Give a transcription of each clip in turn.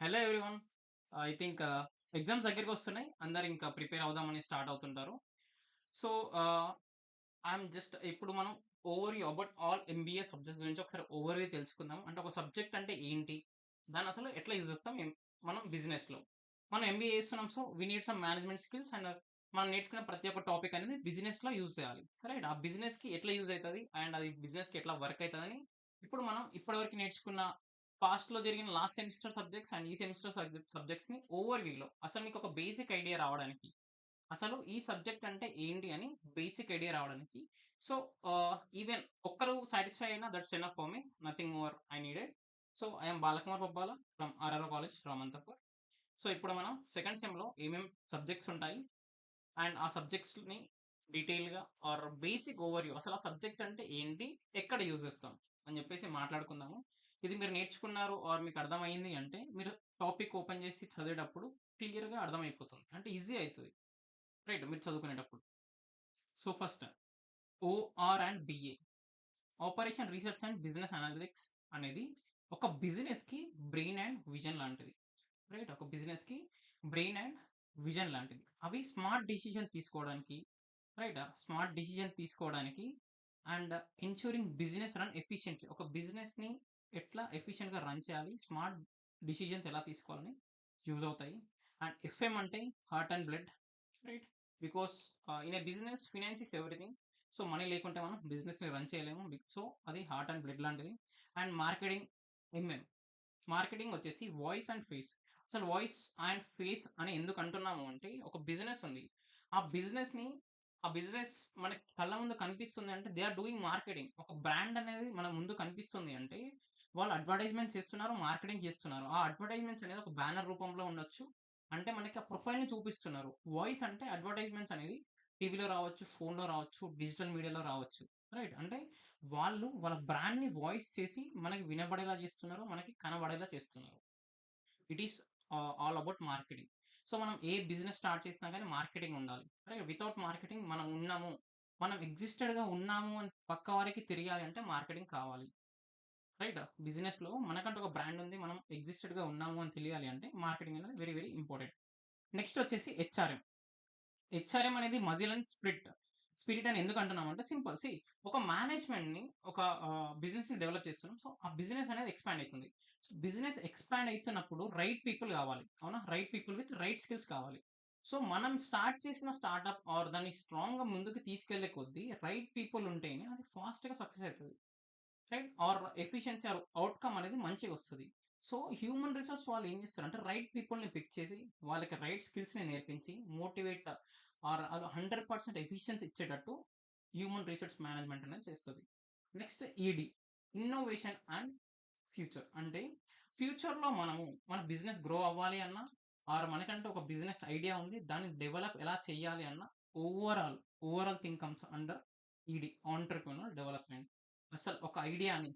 Hello everyone. I think exams దగ్గరికొస్తున్నాయి. అందరూ ఇంకా ప్రిపేర్ అవుదామని స్టార్ట్ అవుతుంటారు. సో, ఐయామ్ జస్ట్ ఇప్పుడు మనం overview about all MBA subjects గురించి ఒకసారి ఓవర్‌వ్యూ తెలుసుకుందాం. అంటే ఒక సబ్జెక్ట్ అంటే ఏంటి? దాన్ని అసలు ఎట్లా యూజ్ చేస్తాం మనం బిజినెస్‌లో. మనం ఎంబీఏ చేస్తున్నాం. So, we need some management skills and మనం నేర్చుకున్న ప్రతి ఒక్క టాపిక్ అనేది బిజినెస్‌లో యూజ్ చేయాలి. రైట్? ఆ బిజినెస్‌కి ఎట్లా యూజ్ అయితది? అండ్ అది బిజినెస్‌కి ఎట్లా వర్క్ అయితదని ఇప్పుడు మనం ఇప్పటివరకు నేర్చుకున్న పాస్ట్‌లో జరిగిన లాస్ట్ సెమిస్టర్ సబ్జెక్ట్స్ అండ్ ఈ సెమిస్టర్ సబ్జెక్ట్స్‌ని ఓవర్‌వ్యూలో అసలు మీకు ఒక బేసిక్ ఐడియా రావడానికి, అసలు ఈ సబ్జెక్ట్ అంటే ఏంటి అని బేసిక్ ఐడియా రావడానికి. సో, ఈవెన్ ఒక్కరు సాటిస్ఫై అయినా that's enough for me. Nothing more I needed. So, I am Balakumar Pabbala from RR college Ramanthapur. So, ఇప్పుడు మనం సెకండ్ సెమ్‌లో ఏమేం సబ్జెక్ట్స్ ఉంటాయి అండ్ ఆ సబ్జెక్ట్స్‌ని డీటెయిల్‌గా ఆర్ బేసిక్ ఓవర్‌వ్యూ అసలు ఆ సబ్జెక్ట్ అంటే ఏంటి? ఎక్కడ యూజ్ చేస్తాం? అని చెప్పేసి మాట్లాడుకుందాము. ఇది మీరు నేర్చుకున్నారు ఆర్ మీకు అర్థమయింది అంటే మీరు టాపిక్ ఓపెన్ చేసి చదివేటప్పుడు క్లియర్‌గా అర్థమైపోతుంది. అంటే ఈజీ అయితది. రైట్, మీరు చదువుకునేటప్పుడు. So, first OR and BA, operation research and business analytics అనేది ఒక బిజినెస్‌కి బ్రెయిన్ అండ్ విజన్ లాంటిది. రైట్, ఒక బిజినెస్‌కి బ్రెయిన్ అండ్ విజన్ లాంటిది. అవి స్మార్ట్ డెసిషన్ తీసుకోవడానికి, రైట్, స్మార్ట్ డెసిషన్ తీసుకోవడానికి and ensuring business run efficiently, ఒక బిజినెస్‌ని ఎట్లా ఎఫిషియెంట్‌గా రన్ చేయాలి, స్మార్ట్ డెసిషన్స్ ఎలా తీసుకోవాలని యూజ్ అవుతాయి. అండ్ ఎఫ్ఎం అంటే heart and blood. Right, because in a business finance is everything. So, money లేకుంటే మనం బిజినెస్‌ని రన్ చేయలేము. సో, అది హార్ట్ అండ్ బ్లడ్ లాంటిది. అండ్ మార్కెటింగ్, ఎంఎం, మార్కెటింగ్ వచ్చేసి వాయిస్ అండ్ ఫేస్. అసలు వాయిస్ అండ్ ఫేస్ అని ఎందుకు అంటున్నాము అంటే, ఒక బిజినెస్ ఉంది. ఆ బిజినెస్‌ని ఆ బిజినెస్ మన కళ్ళ ముందు కనిపిస్తుంది అంటే దే ఆర్ డూయింగ్ మార్కెటింగ్. ఒక బ్రాండ్ అనేది మన ముందు కనిపిస్తుంది అంటే వాళ్ళు అడ్వర్టైజ్‌మెంట్స్ చేస్తున్నారు, మార్కెటింగ్ చేస్తున్నారు. ఆ అడ్వర్టైజ్‌మెంట్స్ అనేది ఒక బ్యానర్ రూపంలో ఉండొచ్చు. అంటే మనకి ఆ ప్రొఫైల్‌ని చూపిస్తున్నారు. వాయిస్ అంటే అడ్వర్టైజ్‌మెంట్స్ అనేది టీవీలో రావచ్చు, ఫోన్‌లో రావచ్చు, డిజిటల్ మీడియాలో రావచ్చు. రైట్. అంటే వాళ్ళు వాళ్ళ బ్రాండ్‌ని వాయిస్ చేసి మనకి వినబడేలా చేస్తున్నారు. మనకి కనబడేలా చేస్తున్నారు. It is all about marketing. So, మనం ఏ బిజినెస్ స్టార్ట్ చేసినా గాని మార్కెటింగ్ ఉండాలి. రైట్. వితౌట్ మార్కెటింగ్ మనం ఉన్నాము, మనం ఎగ్జిస్టెడ్‌గా ఉన్నాము అని పక్క వారికి తెలియాలి అంటే మార్కెటింగ్ కావాలి. రైట్. బిజినెస్‌లో మనకంటూ ఒక బ్రాండ్ ఉంది. మనం ఎగ్జిస్టెడ్‌గా ఉన్నాము అని తెలియాలి అంటే మార్కెటింగ్ అనేది వెరీ వెరీ ఇంపార్టెంట్. నెక్స్ట్ వచ్చేసి హెచ్ఆర్ఎం. హెచ్ఆర్ఎం అనేది మజిల్ అండ్ స్పిరిట్ అని ఎందుకు అంటున్నామంటే సింపుల్. ఒక మేనేజ్మెంట్‌ని ఒక బిజినెస్‌ని డెవలప్ చేస్తున్నాం. సో, ఆ బిజినెస్ అనేది ఎక్స్‌పాండ్ అయితుంది. సో, బిజినెస్ ఎక్స్‌పాండ్ అయితున్నప్పుడు రైట్ పీపుల్ కావాలి. అవునా? Right people with right skills కావాలి. సో, మనం స్టార్ట్ చేసిన స్టార్టప్ ఆర్ దాన్ని స్ట్రాంగ్‌గా ముందుకు తీసుకెళ్ళే కొద్దీ రైట్ పీపుల్ ఉంటేనే అది ఫాస్ట్‌గా సక్సెస్ అయితది. Right? Or efficiency or outcome అనేది మంచిగొస్తది. సో, హ్యూమన్ రిసోర్స్ వాళ్ళు ఏం చేస్తారంటే రైట్ పీపుల్‌ని పిక్ చేసి, వాళ్ళకి రైట్ స్కిల్స్‌ని నేర్పించి, మోటివేట్ ఆర్ ఆళ్ళు 100% ఎఫిషియన్సీ ఇచ్చేటట్టు హ్యూమన్ రిసోర్స్ మేనేజ్మెంట్ అనేది చేస్తది. Next ED, innovation and future. అంటే ఫ్యూచర్‌లో మనము మన బిజినెస్ గ్రో అవ్వాలి అన్నా, ఆర్ మనకంటూ ఒక బిజినెస్ ఐడియా ఉంది. దాన్ని డెవలప్ ఎలా చేయాలి అన్నా overall thing comes under ED, entrepreneur development. అసలు ఒక ఐడియాని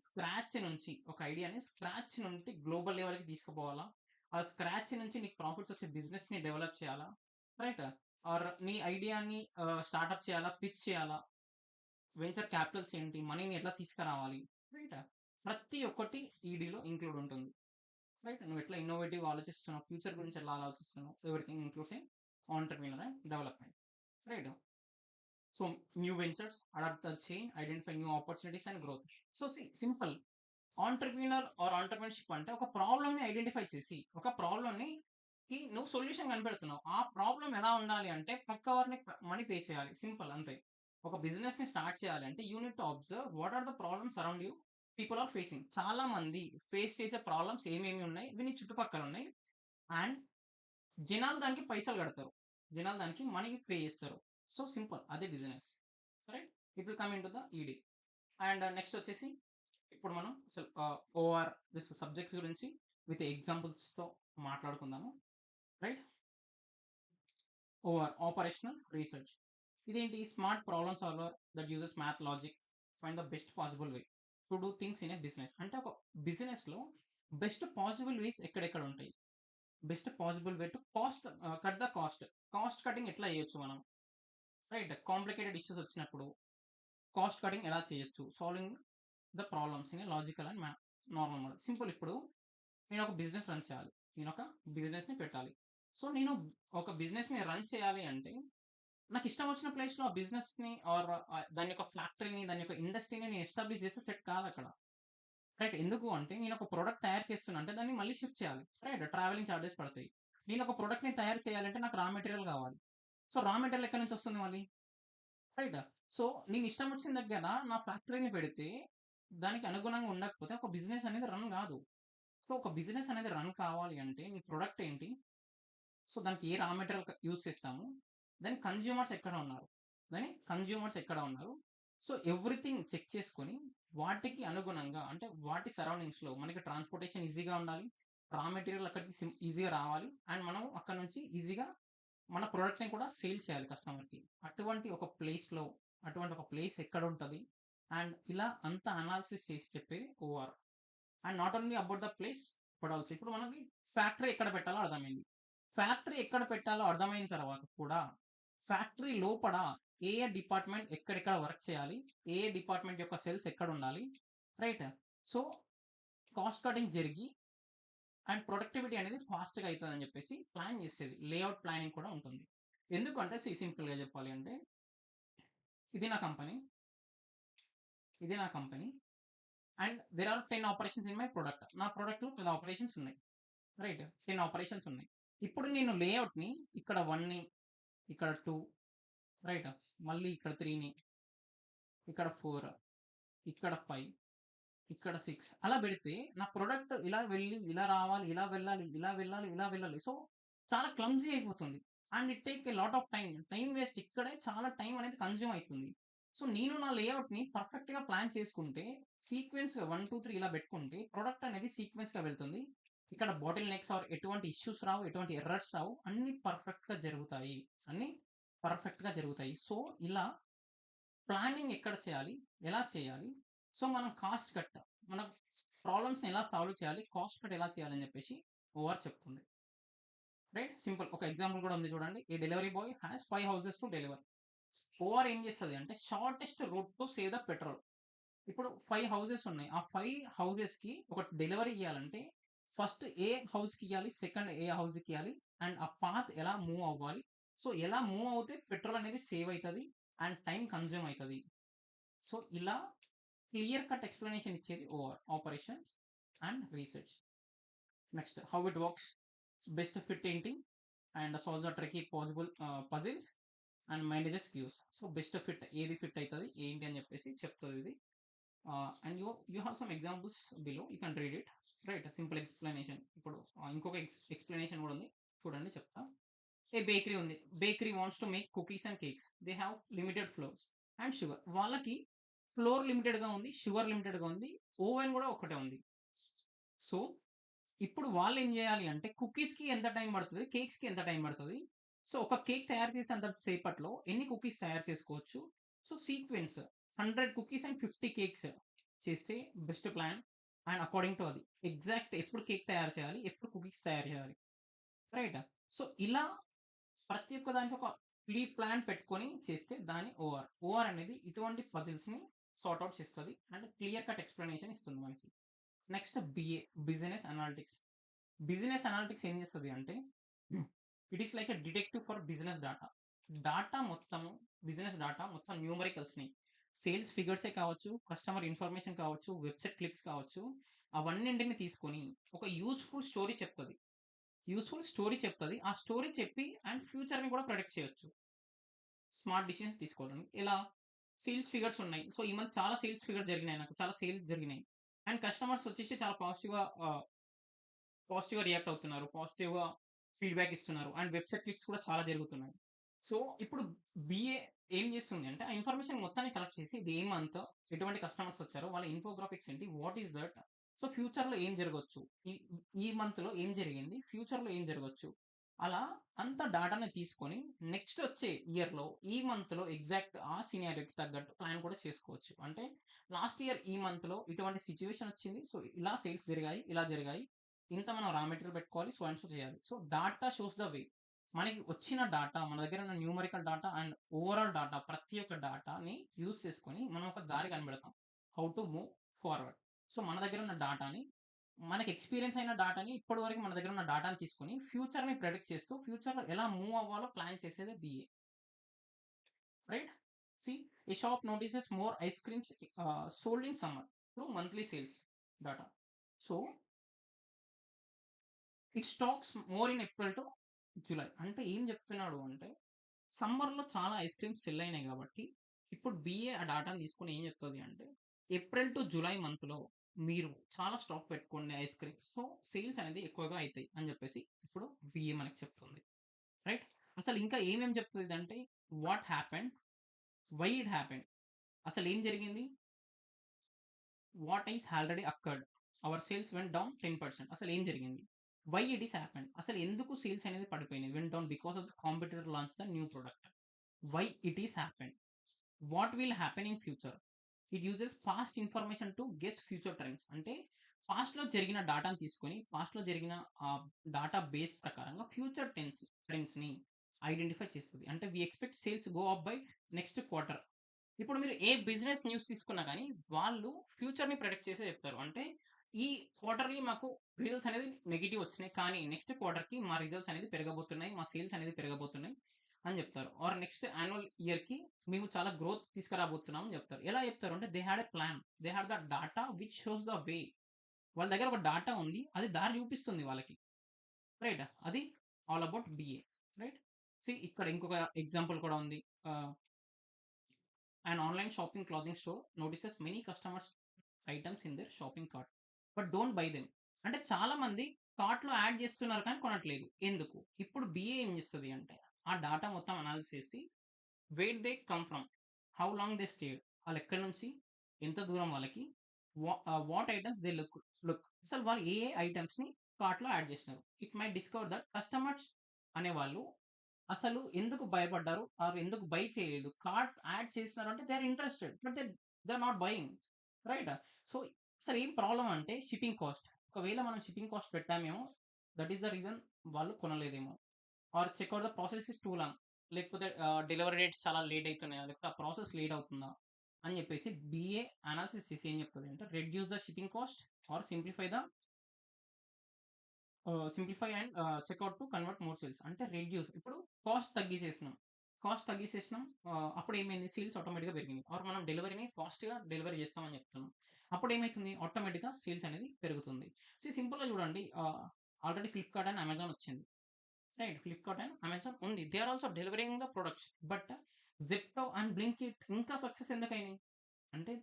స్క్రాచ్ నుండి గ్లోబల్ లెవెల్‌కి తీసుకుపోవాలా? ఆ స్క్రాచ్ నుంచి నీకు ప్రాఫిట్స్ వచ్చే బిజినెస్‌ని డెవలప్ చేయాలా? రైట్? ఆర్ నీ ఐడియాని స్టార్టప్ చేయాలా? పిచ్ చేయాలా? వెంచర్ క్యాపిటల్స్ ఏంటి? మనీని ఎట్లా తీసుకురావాలి? రైటా? ప్రతి ఒక్కటి ఈడీలో ఇంక్లూడ్ ఉంటుంది. రైట్? నువ్వెట్లా ఇన్నోవేటివ్‌గా ఆలోచిస్తున్నావు? ఫ్యూచర్ గురించి ఎలా ఆలోచిస్తున్నావు? Everything includes in entrepreneur and development. Right? So, new ventures, adapt the change, identify new opportunities and growth. So, simple. Entrepreneur or entrepreneurship అంటే ఒక ప్రాబ్లమ్‌ని ఐడెంటిఫై చేసి, ఒక ప్రాబ్లమ్‌కి నువ్వు సొల్యూషన్ కనిపెడుతున్నావు. ఆ ప్రాబ్లమ్ ఎలా ఉండాలి అంటే పక్క వారిని మనీ పే చేయాలి. సింపుల్ అంతే. ఒక బిజినెస్‌ని స్టార్ట్ చేయాలి అంటే you need to observe what are the problems around you people are facing. చాలా మంది ఫేస్ చేసే ప్రాబ్లమ్స్ ఏమేమి ఉన్నాయి? ఇవి నీ చుట్టుపక్కల ఉన్నాయి. అండ్ జనాలు దానికి పైసలు కడతారు. జనాలు దానికి మనీ పే చేస్తారు. సో, సింపుల్ అదే business. Right? It will come into the ED. And next వచ్చేసి ఇప్పుడు మనం అసలు ఓఆర్ దిస్ సబ్జెక్ట్స్ గురించి విత్ ఎగ్జాంపుల్స్‌తో మాట్లాడుకుందాము. రైట్? OR, operational research. ఇదేంటి? Smart problem solver that uses math logic find the best possible way to do things in a business. అంటే ఒక బిజినెస్‌లో బెస్ట్ పాసిబుల్ వేస్ ఎక్కడెక్కడ ఉంటాయి? Best possible way to cut the cost. Cost cutting ఎట్లా చేయొచ్చు మనం? Right? Complicated issues వచ్చినప్పుడు cost cutting ఎలా చేయొచ్చు? Solving the problems in a logical and normal model. Simple. ఇప్పుడు నేను ఒక బిజినెస్ రన్ చేయాలి. నేనొక బిజినెస్‌ని పెట్టాలి. సో, నేను ఒక బిజినెస్‌ని రన్ చేయాలి అంటే, నాకిష్టం వచ్చిన ప్లేస్‌లో ఆ బిజినెస్‌ని దాని యొక్క ఫ్యాక్టరీని, దాని యొక్క ఇండస్ట్రీని నేను ఎస్టాబ్లిష్ చేస్తే సెట్ కాదక్కడ. రైట్. ఎందుకు అంటే నేనొక ప్రొడక్ట్ తయారు చేస్తున్నా అంటే దాన్ని మళ్ళీ షిఫ్ట్ చేయాలి. రైట్. ట్రావెలింగ్ చార్జెస్ పడతాయి. నేనొక ప్రొడక్ట్‌ని తయారు చేయాలంటే నాకు రా మెటీరియల్ కావాలి. సో, రా మెటీరియల్ ఎక్కడి నుంచి వస్తుంది మళ్ళీ? రైట్. సో, నేను ఇష్టం వచ్చిన దగ్గర నా ఫ్యాక్టరీని పెడితే, దానికి అనుగుణంగా ఉండకపోతే ఒక బిజినెస్ అనేది రన్ గాదు. సో, ఒక బిజినెస్ అనేది రన్ కావాలి అంటే నీ ప్రొడక్ట్ ఏంటి? సో, దానికి ఏ రా మెటీరియల్ యూజ్ చేస్తాము? దాని కన్స్యూమర్స్ ఎక్కడ ఉన్నారు? కన్స్యూమర్స్ ఎక్కడ ఉన్నారు? సో, ఎవ్రీథింగ్ చెక్ చేసుకొని, వాటికి అనుగుణంగా అంటే వాటి సరౌండింగ్స్‌లో మనకి ట్రాన్స్‌పోర్టేషన్ ఈజీగా ఉండాలి. రా మెటీరియల్ అక్కడికి ఈజీగా రావాలి. అండ్ మనం అక్కడి నుంచి ఈజీగా మన ప్రొడక్ట్‌ని కూడా సేల్ చేయాలి కస్టమర్‌కి. అటువంటి ఒక ప్లేస్‌లో అటువంటి ఒక ప్లేస్ ఎక్కడుంటది? అండ్ ఇలా అంతా అనాలిసిస్ చేసి చెప్పేది OR. And not only about the place but also ఇప్పుడు మనకి ఫ్యాక్టరీ ఎక్కడ పెట్టాలో అర్థమైంది. ఫ్యాక్టరీ ఎక్కడ పెట్టాలో అర్థమైన తర్వాత కూడా ఫ్యాక్టరీ లోపల ఏ ఏ డిపార్ట్‌మెంట్ ఎక్కడెక్కడ వర్క్ చేయాలి? ఏ ఏ డిపార్ట్‌మెంట్ యొక్క సెల్స్ ఎక్కడుండాలి? రైట్. సో, కాస్ట్ కటింగ్ జరిగి అండ్ ప్రొడక్టివిటీ అనేది ఫాస్ట్‌గా అయితదని జెప్పేసి ప్లాన్ జేసేది. లేఔట్ ప్లానింగ్ కూడా ఉంటుంది. ఎందుకంటే సింపుల్‌గా జెప్పాలి అంటే ఇది నా కంపెనీ. ఇది నా company. And there are 10 operations in my product. నా ప్రొడక్ట్‌లో 10 ఆపరేషన్స్ ఉన్నాయి. రైట్. 10 ఆపరేషన్స్ ఉన్నాయి. ఇప్పుడు నేను లేఔట్‌ని ఇక్కడ 1ని, ఇక్కడ 2 రైట్. మళ్ళీ ఇక్కడ 3ని, ఇక్కడ 4, ఇక్కడ 5, ఇక్కడ 6 అలా బెడితే నా ప్రొడక్ట్ ఇలా వెళ్ళి, ఇలా రావాలి, ఇలా వెళ్ళాలి, ఇలా వెళ్ళాలి, ఇలా వెళ్ళాలి. సో, చాలా క్లమ్జీ అయిపోతుంది. And it take a lot of time. Time waste ఇక్కడే చాలా టైమ్ అనేది కన్జ్యూమ్ అయితుంది. సో, నేను నా లేఔట్‌ని పర్ఫెక్ట్‌గా ప్లాన్ చేసుకుంటే, సీక్వెన్స్‌గా 1, 2, 3 ఇలా బెట్టుకుంటే, ప్రొడక్ట్ అనేది సీక్వెన్స్‌గా వెళ్తుంది. ఇక్కడ బాటిల్ నెక్స్ ఎటువంటి ఇష్యూస్ రావు, ఎటువంటి ఎర్రర్స్ రావు. అన్నీ పర్ఫెక్ట్‌గా జరుగుతాయి. అన్నీ పర్ఫెక్ట్‌గా జరుగుతాయి. సో, ఇలా ప్లానింగ్ ఎక్కడ చేయాలి? ఎలా చేయాలి? సో, మనం కాస్ట్ కట్ మన ప్రాబ్లమ్స్‌ని ఎలా సాల్వ్ చేయాలి? కాస్ట్ కట్ ఎలా చేయాలని జెప్పేసి ఓఆర్ చెప్తుంది. రైట్. సింపుల్. ఒక ఎగ్జాంపుల్ కూడా ఉంది చూడండి. A delivery boy has 5 houses to deliver. OR ఏం చేస్తది అంటే shortest route to save the petrol. ఇప్పుడు 5 హౌసెస్ ఉన్నాయి. ఆ 5 హౌసెస్‌కి ఒక డెలివరీ ఇయ్యాలంటే ఫస్ట్ ఏ హౌస్‌కి ఇయ్యాలి? సెకండ్ ఏ హౌస్‌కి ఇయ్యాలి? అండ్ ఆ పాత్ ఎలా మూవ్ అవ్వాలి? సో, ఎలా మూవ్ అవుతే పెట్రోల్ అనేది సేవ్ అయితది. అండ్ టైమ్ కన్జ్యూమ్ అయితది. సో, ఇలా క్లియర్ కట్ ఎక్స్‌ప్లనేషన్ ఇచ్చేది OR. Operations and research. Next how it works, best fit ఏంటి? And solves the tricky possible puzzles and manages queues. So, best fit ఏది fit అయితది? ఏంటి అని చెప్పేసి చెప్తదిది. And you have some examples below. You can read it. Right. Simple explanation. ఇప్పుడు ఇంకొక explanation కూడా ఉంది. చూడండి చెప్తా. ఏ బేకరీ ఉంది. Bakery wants to make cookies and cakes. They have limited floor and sugar. వాళ్ళకి ఫ్లోర్ లిమిటెడ్‌గా ఉంది. షుగర్ లిమిటెడ్‌గా ఉంది. ఓవెన్ కూడా ఒక్కటే ఉంది. సో, ఇప్పుడు వాళ్ళేం జేయాలి అంటే కుకీస్‌కి ఎంత టైం పడతది? కేక్స్‌కి ఎంత టైం పడతది? సో, ఒక కేక్ తయారు చేసేంత సేపట్లో ఎన్ని కుకీస్ తయారు చేసుకోవచ్చు? So, sequence 100 cookies and 50 cakes చేస్తే best plan. And according to అది ఎగ్జాక్ట్ ఎప్పుడు కేక్ తయారు చేయాలి? ఎప్పుడు కుకీస్ తయారు చేయాలి? రైట్. సో, ఇలా ప్రతి ఒక్క దానికి ఒక ప్లాన్ పెట్టుకొని చేస్తే దాన్ని ఓఆర్. ఓఆర్ అనేది ఇటువంటి పజిల్స్‌ని సార్ట్ ఔట్ చేస్తది. అండ్ క్లియర్ కట్ ఎక్స్‌ప్లనేషన్ ఇస్తుంది మనకి. Next BA business analytics. Business analytics ఏం చేస్తది అంటే it is like a detective for business data. Data మొత్తము బిజినెస్ డాటా మొత్తం న్యూమరికల్స్‌ని సేల్స్ ఫిగర్సే కావచ్చు, కస్టమర్ ఇన్ఫర్మేషన్ కావచ్చు, వెబ్‌సైట్ క్లిక్స్ కావచ్చు, అవన్నింటిని తీసుకొని ఒక యూజ్‌ఫుల్ స్టోరీ చెప్తది. ఆ స్టోరీ చెప్పి అండ్ ఫ్యూచర్‌ని కూడా ప్రెడిక్ట్ చేయొచ్చు. స్మార్ట్ డిసిషన్స్ తీసుకోవడానికి. ఎలా? సేల్స్ ఫిగర్స్ ఉన్నాయి. సో, ఈ మంత్ చాలా సేల్స్ ఫిగర్స్ జరిగినాయి నాకు. చాలా సేల్స్ జరిగినాయి. అండ్ కస్టమర్స్ వచ్చేసి చాలా పాజిటివ్‌గా రియాక్ట్ అవుతున్నారు. పాజిటివ్‌గా ఫీడ్‌బ్యాక్ ఇస్తున్నారు. అండ్ వెబ్‌సైట్ క్లిక్స్ కూడా చాలా జరుగుతున్నాయి. సో, ఇప్పుడు బీఏ ఏం చేస్తుంది అంటే, ఆ ఇన్ఫర్మేషన్ మొత్తాన్ని కలెక్ట్ చేసి ఇది ఏ మంత్, ఎటువంటి కస్టమర్స్ వచ్చారో, వాళ్ళ ఇన్ఫోగ్రాఫిక్స్ ఏంటి, వాట్ ఈస్ దట్? సో, ఫ్యూచర్‌లో ఏం జరగొచ్చు? ఈ ఈ మంత్‌లో ఏం జరిగింది? ఫ్యూచర్‌లో ఏం జరగొచ్చు? అలా అంత డాటాని తీసుకొని నెక్స్ట్ వచ్చే ఇయర్‌లో, ఈ మంత్‌లో ఎగ్జాక్ట్ ఆ సినారియోకి తగ్గట్టు ప్లాన్ కూడా చేసుకోవచ్చు. అంటే లాస్ట్ ఇయర్ ఈ మంత్‌లో ఇటువంటి సిట్యుయేషన్ వచ్చింది. సో, ఇలా సేల్స్ జరిగాయి, ఇలా జరిగాయి. ఇంత మనం రా మెటీరియల్ పెట్టుకోవాలి. సో అండ్ సో చేయాలి. So, data shows the way. మనకి వచ్చిన డాటా, మన దగ్గర ఉన్న numerical data and overall data ప్రతి ఒక్క డాటాని యూజ్ చేసుకొని మనం ఒక దారి కనిపెడతాం. How to move forward. So, మన దగ్గర ఉన్న డాటాని మనకి ఎక్స్‌పీరియన్స్ అయిన డాటాని ఇప్పటివరకు మన దగ్గర ఉన్న డాటాని తీసుకొని ఫ్యూచర్‌ని ప్రెడిక్ట్ చేస్తూ ఫ్యూచర్‌లో ఎలా మూవ్ అవ్వాలో ప్లాన్ చేసేదే BA. Right? See a shop notices more ice creams sold in summer through monthly sales data. So it stocks more in April to July. అంటే ఏం చెప్తున్నాడు అంటే సమ్మర్‌లో చాలా ఐస్ క్రీమ్స్ సెల్ అయినాయి కాబట్టి, ఇప్పుడు బీఏ ఆ డాటాను తీసుకొని ఏం చెప్తది అంటే, ఏప్రిల్ టు జులై మంత్‌లో మీరు చాలా స్టాక్ పెట్టుకోండి ఐస్ క్రీమ్స్. సో, సేల్స్ అనేది ఎక్కువగా అయితాయి అని చెప్పేసి ఇప్పుడు బీఏ మనకు చెప్తుంది. రైట్? అసలు ఇంకా ఏమేమి చెప్తది ఇదంటే, what happened? Why it happened? అసలేం జరిగింది? What is already occurred? Our sales went down 10%. అసలేం జరిగింది? Why it is happened? అసలు ఎందుకు సేల్స్ అనేది పడిపోయినాయి? Went down because of the competitor launch the new product. Why it is happened? What will happen in future? It uses past information to guess future trends. అంటే పాస్ట్‌లో జరిగిన డాటాను తీసుకొని, పాస్ట్‌లో జరిగిన డాటా బేస్ ప్రకారంగా ఫ్యూచర్ ట్రెండ్స్‌ని ఐడెంటిఫై చేస్తది. అంటే we expect sales go up by next quarter. ఇప్పుడు మీరు ఏ బిజినెస్ న్యూస్ తీసుకున్నా గానీ, వాళ్ళు ఫ్యూచర్‌ని ప్రెడిక్ట్ చేసే చెప్తారు. అంటే ఈ క్వార్టర్‌లీ మాకు రిజల్ట్స్ అనేది నెగెటివ్ వచ్చినాయి. కానీ నెక్స్ట్ క్వార్టర్‌కి మా రిజల్ట్స్ అనేది పెరగబోతున్నాయి. మా సేల్స్ అనేది పెరగబోతున్నాయి అని చెప్తారు. ఆర్ నెక్స్ట్ యాన్యువల్ ఇయర్‌కి మేము చాలా గ్రోత్ తీసుకురాబోతున్నాం అని చెప్తారు. ఎలా చెప్తారు అంటే they had a plan. They had the data which shows the way. వాళ్ళ దగ్గర ఒక డాటా ఉంది. అది దారి చూపిస్తుంది వాళ్ళకి. రైట్? అది all about BA. Right? See ఇక్కడ ఇంకొక ఎగ్జాంపుల్ కూడా ఉంది. ఆహ్ An online shopping clothing store notices many customers items in their shopping cart but don't buy them. అంటే చాలా మంది కార్ట్‌లో యాడ్ చేస్తున్నారు కానీ కొనట్లేదు. ఎందుకు? ఇప్పుడు బీఏ ఏం చేస్తది అంటే ఆ డాటా మొత్తం అనాలిసిస్ చేసి where they come from, how long they stayed, ఆళ్ళెక్కడి నుంచి, ఎంత దూరం వాళ్ళకి, వాట్ ఐటెమ్స్ దే లుక్ అసలు వాళ్ళు ఏ ఏ ఐటెమ్స్‌ని కార్ట్‌లో యాడ్ చేసినారు. It might discover that customers అనేవాళ్ళు అసలు ఎందుకు భయపడ్డారు? ఆర్ ఎందుకు బై చేయలేదు? కార్ట్ యాడ్ చేసినారు అంటే they are interested. But they are not buying. Right? So, అసలు ఏం ప్రాబ్లమ్ అంటే షిప్పింగ్ కాస్ట్. ఒకవేళ మనం షిప్పింగ్ కాస్ట్ పెట్టామేమో దట్ ఈస్ ద రీజన్ వాళ్ళు కొనలేదేమో. Or check out the process is too long. లేకపోతే డెలివరీ డేట్స్ చాలా లేట్ అయితున్నాయా? లేకపోతే ఆ ప్రాసెస్ లేట్ అవుతుందా? అని చెప్పేసి బీఏ అనాలిసిస్ చేసి ఏం చెప్తది అంటే reduce the shipping cost or simplify and checkout to convert more sales. అంటే రెడ్యూస్ ఇప్పుడు కాస్ట్ తగ్గిసేసినాం. కాస్ట్ తగ్గిసేసినాం. అప్పుడు ఏమైంది? సేల్స్ ఆటోమేటిక్‌గా పెరిగినాయి. ఆర్ మనం డెలివరీని ఫాస్ట్‌గా డెలివరీ చేస్తామని చెప్తున్నాం. అప్పుడు ఏమైతుంది? ఆటోమేటిక్‌గా సేల్స్ అనేది పెరుగుతుంది. సింపుల్‌గా చూడండి. ఆల్రెడీ ఫ్లిప్‌కార్ట్ అండ్ అమెజాన్ వచ్చింది. రైట్. ఫ్లిప్‌కార్ట్ అండ్ అమెజాన్ ఉంది. They are also delivering the products. But Zepto and Blinkit ఇంకా సక్సెస్ ఎందుకయినాయి? అంటే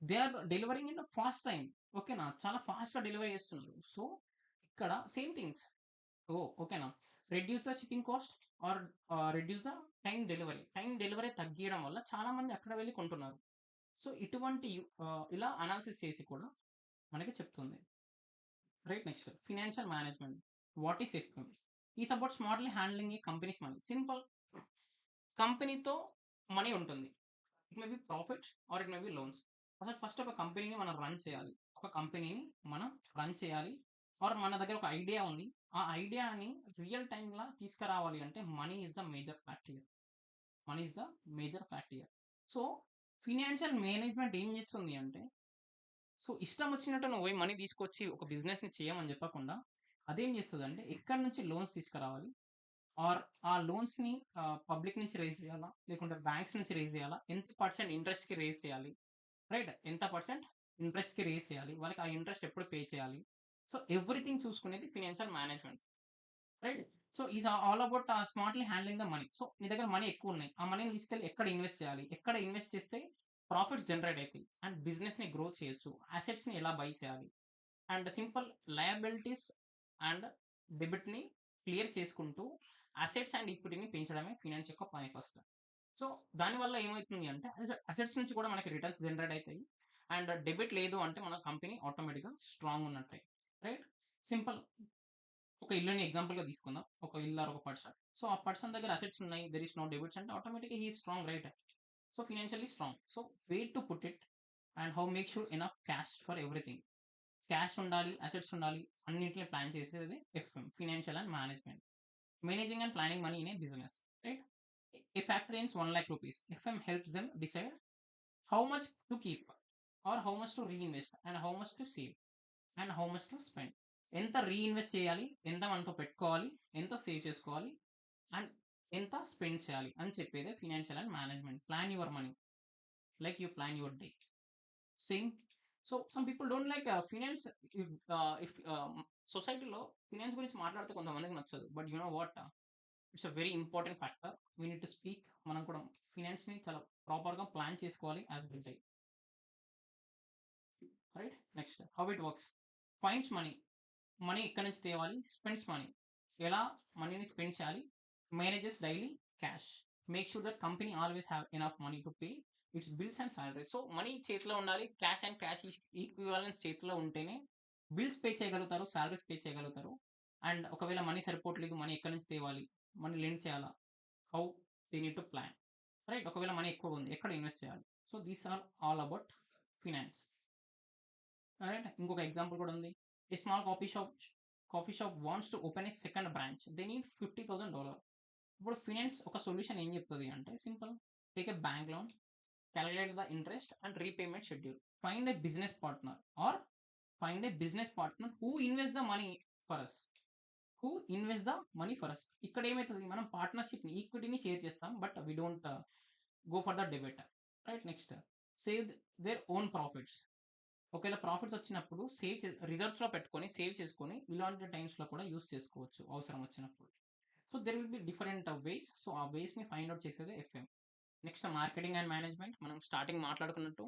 they are delivering in fast time. ఓకేనా? చాలా ఫాస్ట్‌గా డెలివరీ చేస్తున్నారు. సో, ఇక్కడ సేమ్ థింగ్స్. ఓకేనా? Reduce the shipping cost or reduce the time delivery తగ్గియడం వల్ల చాలా మంది అక్కడ వెళ్లి కొంటున్నారు. సో, ఇటువంటి ఇలా అనాలిసిస్ చేసి కూడా మనకి చెప్తుంది. Right. Next financial management. What is FM? Is about smartly handling a company's money. Simple. కంపెనీతో మనీ ఉంటుంది. It may be profits or it may be loans. అసలు ఫస్ట్ ఒక కంపెనీని మనం రన్ చేయాలి. ఒక కంపెనీని మనం రన్ చేయాలి. ఆర్ మన దగ్గర ఒక ఐడియా ఉంది. ఆ ఐడియాని రియల్ టైమ్‌లా తీసుకురావాలి అంటే money is the major factor here. Money is the major factor here. So, financial management ఏం చేస్తుంది అంటే, సో, ఇష్టం వచ్చినట్టు నువ్వు పోయి మనీ తీసుకొచ్చి ఒక బిజినెస్‌ని చేయమని చెప్పకుండా, అదేం చేస్తదంటే ఎక్కడి నుంచి లోన్స్ తీసుకురావాలి? ఆర్ ఆ లోన్స్‌ని పబ్లిక్ నుంచి రైజ్ చేయాలా? లేకుంటే బ్యాంక్స్ నుంచి రైజ్ చేయాలా? ఎంత పర్సెంట్ ఇంట్రెస్ట్‌కి రైజ్ చేయాలి? రైట్. ఎంత పర్సెంట్ ఇంట్రెస్ట్‌కి రేజ్ చేయాలి? వాళ్ళకి ఆ ఇంట్రెస్ట్ ఎప్పుడు పే చేయాలి? సో, ఎవ్రీథింగ్ చూసుకునేది financial management. Right. So, is all about smartly handling the money. So, నీ దగ్గర మనీ ఎక్కువున్నాయి. ఆ మనీని తీసుకెళ్ళి ఎక్కడ ఇన్వెస్ట్ చేయాలి? ఎక్కడ ఇన్వెస్ట్ చేస్తే ప్రాఫిట్స్ జనరేట్ అయితాయి. అండ్ బిజినెస్‌ని గ్రో చేయొచ్చు. అసెట్స్‌ని ఎలా బై చేయాలి? అండ్ సింపుల్ లయబిలిటీస్ అండ్ డెబిట్‌ని క్లియర్ చేసుకుంటూ అసెట్స్ అండ్ ఈక్విటీని పెంచడమే ఫైనాన్స్ యొక్క పని ఫస్ట్. సో, దానివల్ల ఏమైతుంది అంటే అసెట్స్ నుంచి కూడా మనకి రిటర్న్స్ జనరేట్ అయితాయి. అండ్ డెబిట్ లేదు అంటే మన కంపెనీ ఆటోమేటిక్‌గా స్ట్రాంగ్ ఉన్నట్టే. రైట్? సింపుల్. ఒక ఇల్లుని ఎగ్జాంపుల్‌గా తీసుకుందాం. ఒక ఇల్లు ఆర్ ఒక పర్సన్. సో, ఆ పర్సన్ దగ్గర అసెట్స్ ఉన్నాయి. దేర్ ఈస్ నో డెబిట్స్ అంటే ఆటోమేటిక్‌గా he is strong right? So, financially strong. So, where to put it and how make sure enough cash for everything. Cash ఉండాలి, అసెట్స్ ఉండాలి. అన్నిటిని plan చేసేది FM financial and management. Managing and planning money in a business, right? A factory earns 1 lakh rupees. FM helps them decide how much to keep or how much to reinvest and how much to save. And how much to spend. ఎంత reinvest చేయాలి, ఎంత మనతో పెట్టుకోవాలి, ఎంత save చేసుకోవాలి, and ఎంత spend చేయాలి అని చెప్పేదే financial and management. Plan your money like you plan your day. Same. So some people don't like finance. If సొసైటీలో ఫినాన్స్ గురించి మాట్లాడితే కొంతమందికి నచ్చదు. But you know what, it's a very important factor. We need to speak. మనం కూడా ఫినాన్స్ని చాలా ప్రాపర్గా plan చేసుకోవాలి as bill day. Right. Next, how it works. Finds money. Money ఎక్కడి నుంచి తేవాలి. Spends money. ఎలా మనీని స్పెండ్ చేయాలి. Manages daily cash. Make sure that company always have enough money to pay its bills and salaries. So money చేతిలో ఉండాలి. Cash and cash equivalence చేతిలో ఉంటేనే బిల్స్ పే చేయగలుగుతారు, సాలరీస్ పే చేయగలుగుతారు. అండ్ ఒకవేళ మనీ సరిపోవట్లేదు, మనీ ఎక్కడి నుంచి తేవాలి, మనీ లెండ్ చేయాలా, how they need to plan. Right. ఒకవేళ మనీ ఎక్కువ ఉంది, ఎక్కడ ఇన్వెస్ట్ చేయాలి. So these are all about finance. Right. ఇంకొక ఎగ్జాంపుల్ కూడా ఉంది. A small coffee shop wants to open a second branch. They need $50,000. ఇప్పుడు ఫినాన్స్ ఒక సొల్యూషన్ ఏం చెప్తుంది అంటే simple. Take a bank loan, calculate the interest and repayment schedule. Find a business partner or find a business partner who invest the money for us. ఇక్కడ ఏమవుతుంది, మనం పార్ట్నర్షిప్ని, ఈక్విటీని షేర్ చేస్తాం, but we don't go for the debit. Right. Next, save their own profits. ఒకవేళ profits వచ్చినప్పుడు రిజర్వ్స్లో పెట్టుకొని సేవ్ చేసుకొని ఇలాంటి టైమ్స్లో కూడా యూస్ చేసుకోవచ్చు అవసరం వచ్చినప్పుడు. So there will be different ways. So ఆ వేస్ని ఫైండ్ అవుట్ చేసేది FM. Next, marketing and management. మనం స్టార్టింగ్ మాట్లాడుకున్నట్టు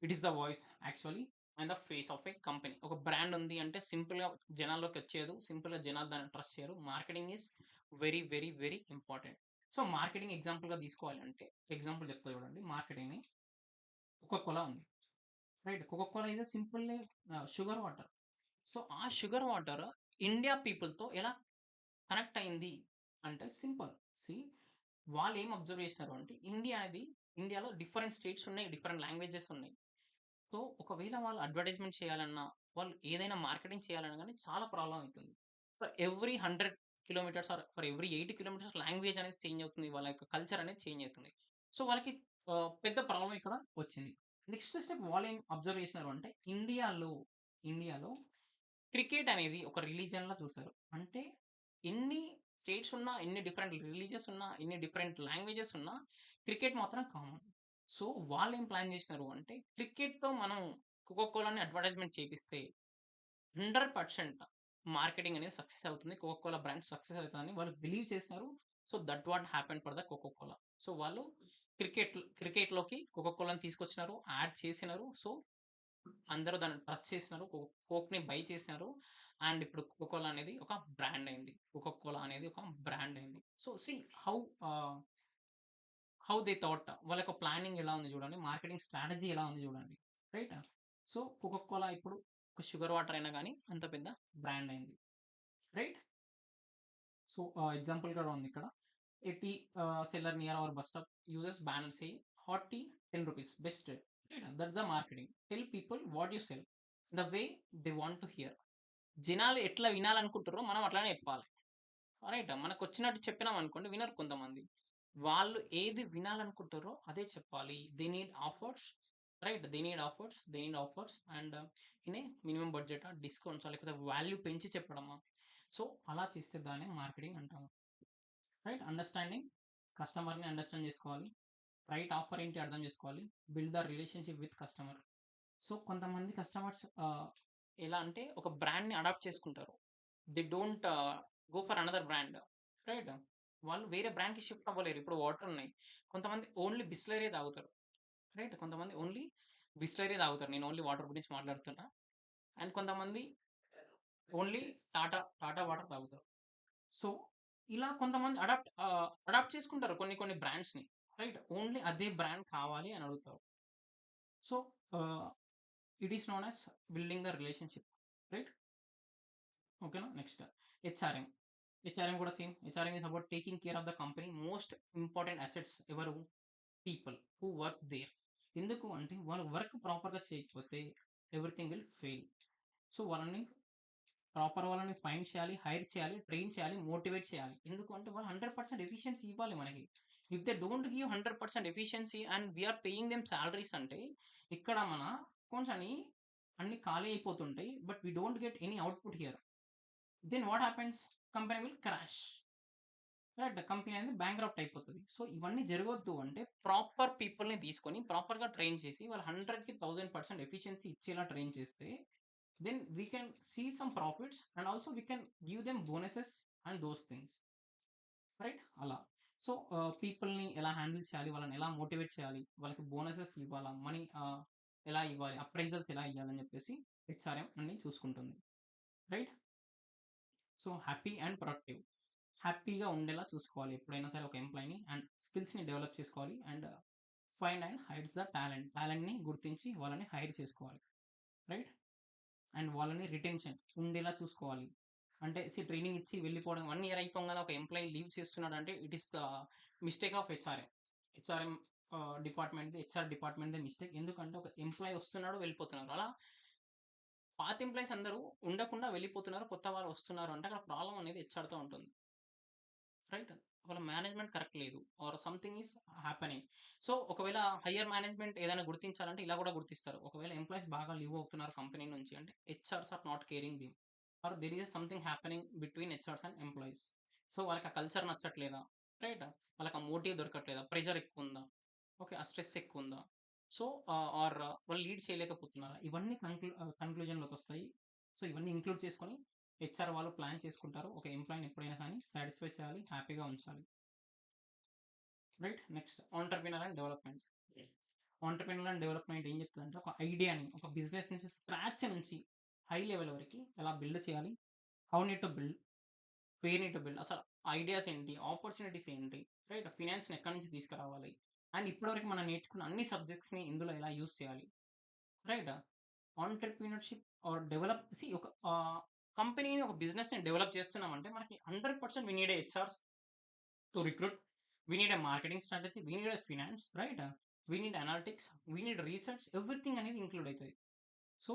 it is the voice actually and the face of a company. ఒక బ్రాండ్ ఉంది అంటే సింపుల్గా జనాల్లోకి వచ్చేది, సింపుల్గా జనాలు దాన్ని ట్రస్ట్ చేయరు. Marketing is very very very important. So marketing ఎగ్జాంపుల్గా తీసుకోవాలి అంటే, ఎగ్జాంపుల్ చెప్తా చూడండి. మార్కెటింగ్ని కోకోకోలా ఉంది. Right. Coca Cola is a simple sugar water. So ఆ షుగర్ వాటర్ ఇండియా పీపుల్తో ఎలా కనెక్ట్ అయింది అంటే సింపుల్. సి, వాళ్ళు ఏం అబ్జర్వ్ చేసినారు అంటే, ఇండియాలో డిఫరెంట్ స్టేట్స్ ఉన్నాయి, డిఫరెంట్ లాంగ్వేజెస్ ఉన్నాయి. సో ఒకవేళ వాళ్ళు అడ్వర్టైజ్మెంట్ చేయాలన్నా, వాళ్ళు ఏదైనా మార్కెటింగ్ చేయాలన్నా కానీ చాలా ప్రాబ్లం అవుతుంది. For every 100 kilometres are for every 80 kilometres language అనేది చేంజ్ అవుతుంది, వాళ్ళ యొక్క కల్చర్ అనేది చేంజ్ అవుతుంది. సో వాళ్ళకి పెద్ద ప్రాబ్లం ఇక్కడ వచ్చింది. నెక్స్ట్ స్టెప్ వాళ్ళు ఏం అబ్జర్వ్ చేసినారు అంటే, ఇండియాలో క్రికెట్ అనేది ఒక రిలీజియన్ లా చూసారు. అంటే ఎన్ని స్టేట్స్ ఉన్నా, ఎన్ని డిఫరెంట్ రిలీజియస్ ఉన్నా, ఎన్ని డిఫరెంట్ లాంగ్వేజెస్ ఉన్నా, క్రికెట్ మాత్రం కామన్. సో వాళ్ళు ఏం ప్లాన్ చేసినారు అంటే, క్రికెట్తో మనం కోకోకోలాని అడ్వర్టైజ్మెంట్ చేపిస్తే 100% మార్కెటింగ్ అనేది సక్సెస్ అవుతుంది, కోకోకోలా బ్రాండ్ సక్సెస్ అవుతుందని వాళ్ళు బిలీవ్ చేసినారు. So that what happen for the Coca Cola. So వాళ్ళు క్రికెట్లోకి కోకోకోలాని తీసుకొచ్చినారు, యాడ్ చేసినారు. సో అందరూ దాన్ని ట్రస్ట్ చేసినారు, కోక్ని బై చేసినారు. అండ్ ఇప్పుడు కోకోకోలా అనేది ఒక బ్రాండ్ అయింది. కోకోకోలా అనేది ఒక బ్రాండ్ అయింది. So see how how they thought, వాళ్ళ యొక్క ప్లానింగ్ ఎలా ఉంది చూడండి, మార్కెటింగ్ స్ట్రాటజీ ఎలా ఉంది చూడండి. రైట్. సో కోకోకోలా ఇప్పుడు ఒక షుగర్ వాటర్ అయినా కానీ అంత పెద్ద బ్రాండ్ అయింది. రైట్. సో ఎగ్జాంపుల్ కూడా ఉంది ఇక్కడ. A tea seller near our bus stop uses banner say hot tea 10 rupees best rate. Right. That's the marketing. Tell people what you sell the way they want to hear. జనాలు ఎట్లా వినాలనుకుంటారో మనం అట్లానే చెప్పాలి. Right. మనకు వచ్చినట్టు చెప్పినాం అనుకోండి, వినరు కొంతమంది. వాళ్ళు ఏది వినాలనుకుంటారో అదే చెప్పాలి. They need offers. Right. They need offers and in a minimum budget, discounts, లేకపోతే వాల్యూ పెంచి చెప్పడమా. సో అలా చేస్తే దాన్ని మార్కెటింగ్ అంటాము. రైట్. అండర్స్టాండింగ్, కస్టమర్ని అండర్స్టాండ్ చేసుకోవాలి. రైట్ ఆఫర్ ఏంటి అర్థం చేసుకోవాలి. Build the relationship with customer. So కొంతమంది కస్టమర్స్ ఎలా అంటే ఒక బ్రాండ్ని అడాప్ట్ చేసుకుంటారు. They don't go for another brand. Right. వాళ్ళు వేరే బ్రాండ్కి షిఫ్ట్ అవ్వలేరు. ఇప్పుడు వాటర్ ఉన్నాయి, కొంతమంది ఓన్లీ బిస్లరీ తాగుతారు. రైట్. కొంతమంది ఓన్లీ బిస్లరీ తాగుతారు, నేను ఓన్లీ వాటర్ గురించి మాట్లాడుతున్నా. అండ్ కొంతమంది ఓన్లీ టాటా వాటర్ తాగుతారు. సో ఇలా కొంతమంది అడాప్ట్ చేసుకుంటారు కొన్ని కొన్ని బ్రాండ్స్ని. రైట్. ఓన్లీ అదే బ్రాండ్ కావాలి అని అడుగుతారు. So it is known as building the relationship. Right. ఓకేనా. Next, HRM. హెచ్ఆర్ఎం కూడా same. HRM is about taking care of the company most important assets. ఎవరు? People who work there. ఎందుకు అంటే వాళ్ళు వర్క్ ప్రాపర్గా చేయకపోతే ఎవ్రీథింగ్ విల్ ఫెయిల్. సో వాళ్ళని find చేయాలి, హైర్ చేయాలి, ట్రైన్ చేయాలి, మోటివేట్ చేయాలి. ఎందుకు అంటే వాళ్ళు 100% ఎఫిషియన్సీ ఇవ్వాలి మనకి. If they don't give 100% efficiency and we are paying them salaries అంటే ఇక్కడ మన అకౌంట్స్ అని అన్ని ఖాళీ అయిపోతుంటాయి. But we don't get any output here. Then what happens? Company will crash. Right. Company అనేది బ్యాంక్రప్ట్ అయిపోతది. సో, ఇవన్నీ జరగొద్దు అంటే ప్రాపర్ పీపుల్‌ని తీసుకొని ప్రాపర్‌గా ట్రైన్ చేసి వాళ్ళు 100కి 1000% ఎఫిషియన్సీ ఇచ్చేలా ట్రైన్ చేస్తే then we can see some profits and also we can give them bonuses and those things. Right. అలా. సో, పీపుల్‌ని ఎలా హ్యాండిల్ చేయాలి? వాళ్ళని ఎలా మోటివేట్ చేయాలి? వాళ్ళకి బోనసెస్ ఇవ్వాలా? మనీ ఎలా ఇవ్వాలి? అప్రైజల్స్ ఎలా ఇయ్యాలని చెప్పేసి హెచ్ఆర్‌ఎం అన్నీ చూసుకుంటుంది. Right. So, happy and productive. హ్యాపీగా ఉండేలా చూసుకోవాలి ఎప్పుడైనా సరే ఒక ఎంప్లాయ్‌ని అండ్ స్కిల్స్‌ని డెవలప్ చేసుకోవాలి and find and hides the talent. టాలెంట్‌ని గుర్తించి వాళ్ళని హైర్ చేసుకోవాలి. రైట్. అండ్ వాళ్ళని రిటెన్షన్ ఉండేలా చూసుకోవాలి. అంటే ట్రైనింగ్ ఇచ్చి వెళ్ళిపోవడం 1 ఇయర్ అయిపోగానే ఒక ఎంప్లాయీ లీవ్ చేస్తున్నాడంటే it is the mistake of HRM. HRM డిపార్ట్‌మెంట్‌ది, హెచ్ఆర్ డిపార్ట్‌మెంట్‌దే మిస్టేక్. ఎందుకంటే ఒక ఎంప్లాయీ వస్తున్నాడు, వెళ్ళిపోతున్నారు. అలా పాత ఎంప్లాయీస్ అందరూ ఉండకుండా వెళ్ళిపోతున్నారు. కొత్త వాళ్ళు వస్తున్నారు అంటే అక్కడ ప్రాబ్లమ్ అనేది హెచ్ఆర్‌తో ఉంటుంది. రైట్. వాళ్ళ మేనేజ్మెంట్ కరెక్ట్ లేదు. Or something is happening. So, ఒకవేళ హైయర్ మేనేజ్మెంట్ ఏదైనా గుర్తించాలంటే ఇలా కూడా గుర్తిస్తారు. ఒకవేళ ఎంప్లాయీస్ బాగా లీవ్ అవుతున్నారు కంపెనీ నుంచి అంటే HRs are not caring them. Or there is something happening between HRs and employees. So, వాళ్ళకి ఆ కల్చర్ నచ్చట్లేదా? రైట్. వాళ్ళకి ఆ మోటివ్ దొరకట్లేదా? ప్రెషర్ ఎక్కువుందా? ఓకే. ఆ స్ట్రెస్ ఎక్కువుందా? సో, ఆర్ వాళ్ళు లీడ్ చేయలేకపోతున్నారా? ఇవన్నీ కన్‌క్లూజన్‌లోకొస్తాయి. సో, ఇవన్నీ ఇంక్లూడ్ చేసుకొని హెచ్ఆర్ వాళ్ళు ప్లాన్ చేసుకుంటారు. ఒక ఎంప్లాయీని ఎప్పుడైనా కానీ సాటిస్ఫై చేయాలి, హ్యాపీగా ఉంచాలి. Right. Next entrepreneur and development. Entrepreneur and development ఏం చెప్తదంటే ఒక ఐడియాని, ఒక బిజినెస్ నుంచి స్క్రాచ్ నుంచి హై లెవెల్ వరకి ఎలా బిల్డ్ చేయాలి? How need to build? Where need to build? అసలు ఐడియాస్ ఏంటి? ఆపర్చునిటీస్ ఏంటి? రైట్. ఫినాన్స్‌ని ఎక్కడి నుంచి తీసుకురావాలి? అండ్ ఇప్పటివరకు మనం నేర్చుకున్న అన్ని సబ్జెక్ట్స్‌ని ఇందులో ఎలా యూజ్ చేయాలి? రైట్. ఆంటర్‌ప్రెన్యూర్‌షిప్ ఆర్ ఒక కంపెనీని, ఒక బిజినెస్‌ని డెవలప్ చేస్తున్నామంటే మనకి 100% we need a HRs to recruit. We need a marketing strategy. We need a finance, right? We need analytics. We need research. Everything అనేది ఇంక్లూడ్ అవుతుంది. So,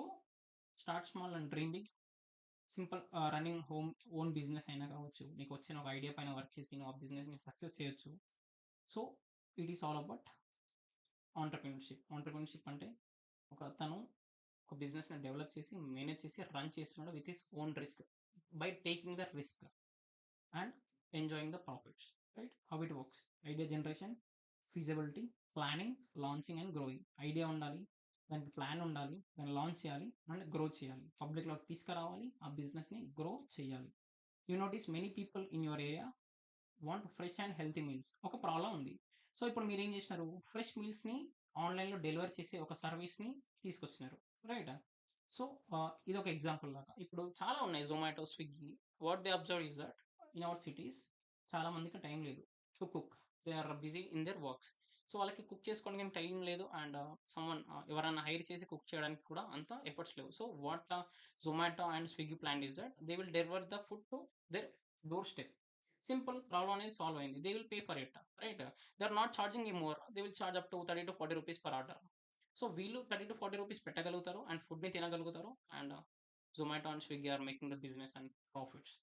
start small and dream big. Simple running own business అయినా కావచ్చు. నీకు వచ్చిన ఒక idea పైన work చేసి నువ్వు ఆ బిజినెస్‌ని సక్సెస్ చేయొచ్చు. So, it is all about entrepreneurship. Entrepreneurship అంటే తను ఒక బిజినెస్‌ని డెవలప్ చేసి, మేనేజ్ చేసి, రన్ చేస్తున్నాడు with his own risk. By taking the risk and enjoying the profits. Right. How it works? Idea generation, feasibility, planning, launching and growing. Idea ఉండాలి, దానికి plan ఉండాలి, దాన్ని లాంచ్ చేయాలి అండ్ గ్రో చేయాలి. పబ్లిక్‌లోకి తీసుకురావాలి, ఆ బిజినెస్‌ని గ్రో చేయాలి. You notice many people in your area want fresh and healthy meals. ఒక ప్రాబ్లమ్ ఉంది. సో, ఇప్పుడు మీరేం చేసినారు? ఫ్రెష్ మీల్స్‌ని ఆన్‌లైన్‌లో డెలివరీ చేసే ఒక సర్వీస్‌ని తీసుకొచ్చినారు. రైట్. సో, ఇదొక ఎగ్జాంపుల్ లాగా. ఇప్పుడు చాలా ఉన్నాయి Zomato, Swiggy. What they observe is that in our cities చాలా మందికి టైం లేదు to cook. They are busy in their works. So, వాళ్ళకి కుక్ చేసుకోవడానికి ఏం టైం లేదు అండ్ ఎవరైనా హైర్ చేసి కుక్ చేయడానికి కూడా అంత ఎఫర్ట్స్ లేవు. So, what Zomato and Swiggy plan is that they will deliver the food to their doorstep. Simple. Problem అనేది సాల్వ్ అయింది. They will pay for it. Right. They are not charging more. They will charge up to 30-40 rupees per order. So, వీళ్ళు 30-40 rupees పెట్టగలుగుతారు and ఫుడ్‌ని తినగలుగుతారు and Zomato and Swiggy are making the business and profits.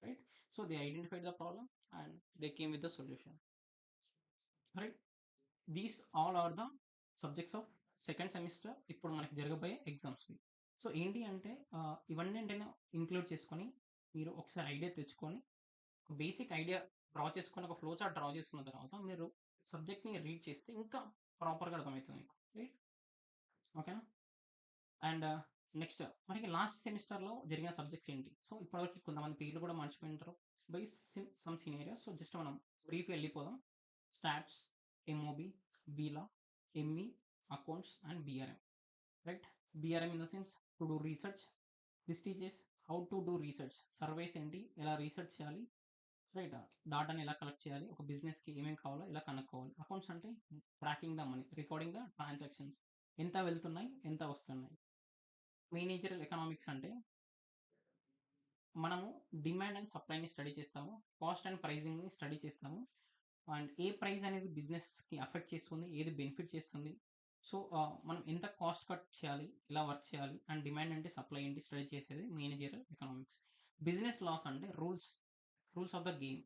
Right. So, they identified the problem and they came with the solution. Right. These all are the subjects of second semester ఇప్పుడు మనకి జరగబోయే ఎగ్జామ్స్‌వి. So, ఏంటి అంటే ఇవన్నింటిని include చేసుకొని మీరు ఒకసారి idea తెచ్చుకొని basic idea draw చేసుకొని ఒక ఫ్లో చార్ట్ డ్రా చేసుకున్న తర్వాత మీరు సబ్జెక్ట్‌ని రీడ్ చేస్తే ఇంకా ప్రాపర్‌గా అర్థమవుతుంది మీకు. రైట్. ఓకేనా? అండ్ నెక్స్ట్ మనకి లాస్ట్ సెమిస్టర్‌లో జరిగిన సబ్జెక్ట్స్ ఏంటి? సో, ఇప్పటివరకు కొంతమంది పేర్లు కూడా మర్చిపోయి ఉంటారు. By some scenarios. So, just మనం బ్రీఫ్‌గా వెళ్ళిపోదాం. Stats, MOB, B law, ME, accounts and BRM. Right. BRM in the sense to do research. This teaches how to do research. Surveys ఏంటి? ఎలా రీసెర్చ్ చేయాలి? రైట్. డాటాని ఎలా కలెక్ట్ చేయాలి? ఒక బిజినెస్‌కి ఏమేమి కావాలో ఎలా కనుక్కోవాలి? అకౌంట్స్ అంటే tracking the money, recording the transactions. ఎంత వెళ్తున్నాయి? ఎంత వస్తున్నాయి? మేనేజరల్ ఎకనామిక్స్ అంటే మనము డిమాండ్ అండ్ సప్లైని స్టడీ చేస్తాము. కాస్ట్ అండ్ ప్రైజింగ్‌ని స్టడీ చేస్తాము. అండ్ ఏ ప్రైస్ అనేది బిజినెస్‌కి అఫెక్ట్ చేస్తుంది? ఏది బెనిఫిట్ చేస్తుంది? సో, మనం ఎంత కాస్ట్ కట్ చేయాలి? ఎలా వర్క్ చేయాలి? అండ్ డిమాండ్ అంటే సప్లై ఏంటి? స్టడీ చేసేది మేనేజరల్ ఎకనామిక్స్. బిజినెస్ లాస్ అంటే రూల్స్ ఆఫ్ ద గేమ్.